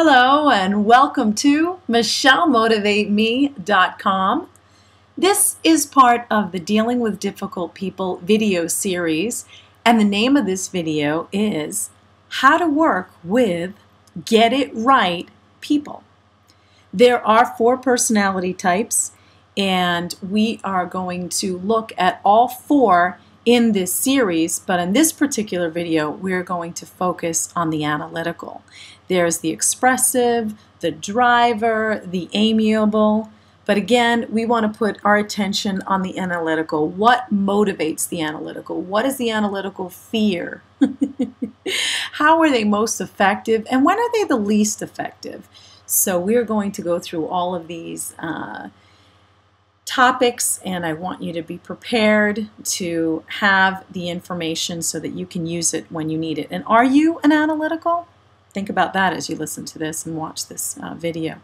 Hello and welcome to 𝒞𝓄𝓄𝑒𝒸𝒻e.com. This is part of the Dealing with Difficult People video series, and the name of this video is How to Work with Get It Right People. There are 4 personality types, and we are going to look at all 4 in this series, but in this particular video we're going to focus on the analytical. There's the expressive, the driver, the amiable, but again we want to put our attention on the analytical. What motivates the analytical? What is the analytical fear? How are they most effective, and when are they the least effective? So we're going to go through all of these topics, and I want you to be prepared to have the information so that you can use it when you need it. And are you an analytical? Think about that as you listen to this and watch this video.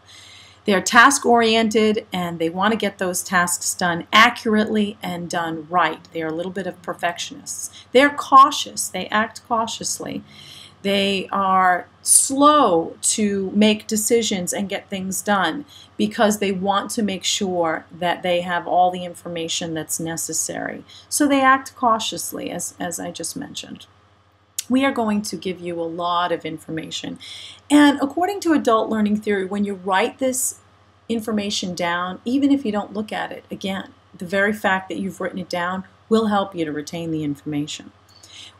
They're task-oriented, and they want to get those tasks done accurately and done right. They're a little bit of perfectionists. They're cautious. They act cautiously. They are slow to make decisions and get things done because they want to make sure that they have all the information that's necessary. So they act cautiously, as I just mentioned. We are going to give you a lot of information. And according to adult learning theory, when you write this information down, even if you don't look at it again, the very fact that you've written it down will help you to retain the information.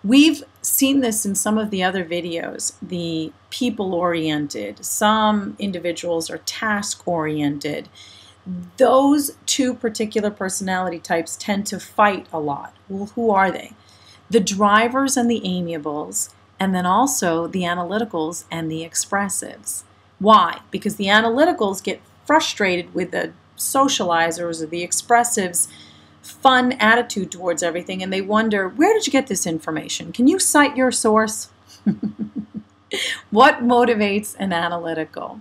We've seen this in some of the other videos, the people-oriented. Some individuals are task-oriented. Those 2 particular personality types tend to fight a lot. Well, who are they? The drivers and the amiables, and then also the analyticals and the expressives. Why? Because the analyticals get frustrated with the socializers or the expressives' fun attitude towards everything, and they wonder, where did you get this information? Can you cite your source? What motivates an analytical?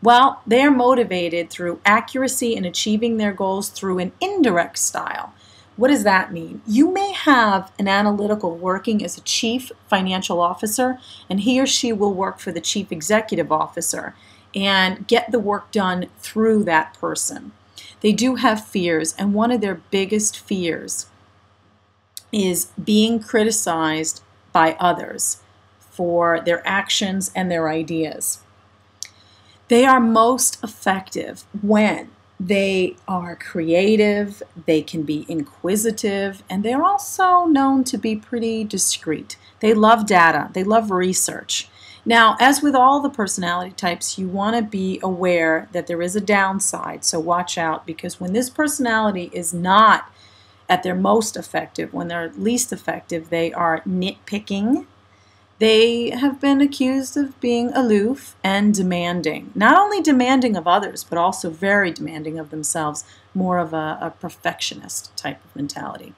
Well, they're motivated through accuracy in achieving their goals through an indirect style. What does that mean? You may have an analytical working as a chief financial officer, and he or she will work for the chief executive officer and get the work done through that person. They do have fears, and one of their biggest fears is being criticized by others for their actions and their ideas. They are most effective when they are creative, they can be inquisitive, and they're also known to be pretty discreet. They love data, they love research. Now, as with all the personality types, you want to be aware that there is a downside, so watch out, because when this personality is not at their most effective, when they're least effective, they are nitpicking. They have been accused of being aloof and demanding. Not only demanding of others, but also very demanding of themselves, more of a perfectionist type of mentality.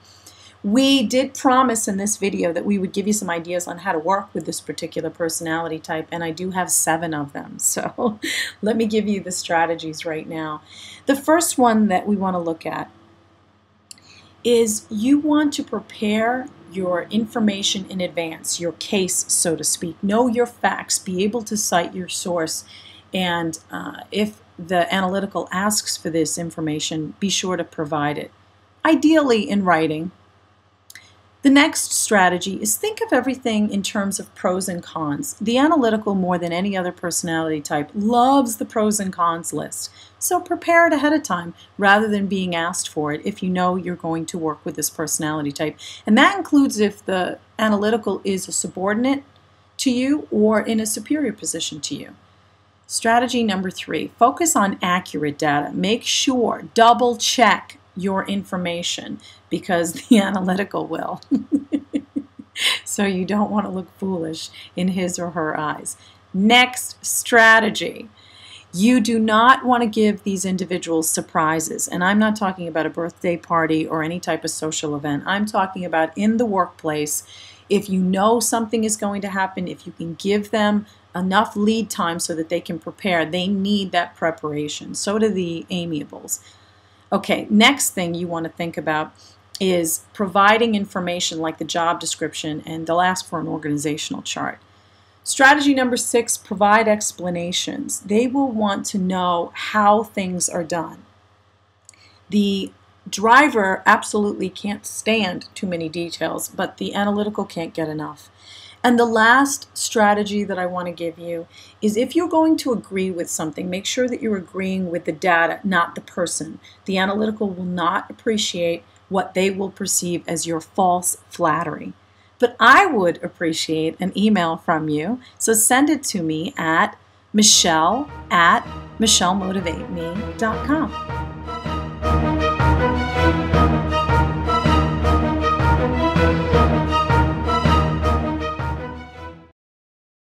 We did promise in this video that we would give you some ideas on how to work with this particular personality type, and I do have 7 of them. So let me give you the strategies right now. The first one that we want to look at is you want to prepare your information in advance, your case, so to speak. Know your facts, be able to cite your source, and if the analytical asks for this information, be sure to provide it, ideally in writing. The next strategy is think of everything in terms of pros and cons. The analytical, more than any other personality type, loves the pros and cons list. So prepare it ahead of time rather than being asked for it if you know you're going to work with this personality type. And that includes if the analytical is a subordinate to you or in a superior position to you. Strategy number 3, focus on accurate data. Make sure, double check your information, because the analytical will. So you don't want to look foolish in his or her eyes. Next strategy. You do not want to give these individuals surprises, and I'm not talking about a birthday party or any type of social event. I'm talking about in the workplace. If you know something is going to happen, if you can give them enough lead time so that they can prepare, they need that preparation. So do the amiables. Okay, next thing you want to think about is providing information like the job description, and they'll ask for an organizational chart. Strategy number 6, provide explanations. They will want to know how things are done. The driver absolutely can't stand too many details, but the analytical can't get enough. And the last strategy that I want to give you is, if you're going to agree with something, make sure that you're agreeing with the data, not the person. The analytical will not appreciate what they will perceive as your false flattery. But I would appreciate an email from you, so send it to me at michelle@michellemotivateme.com.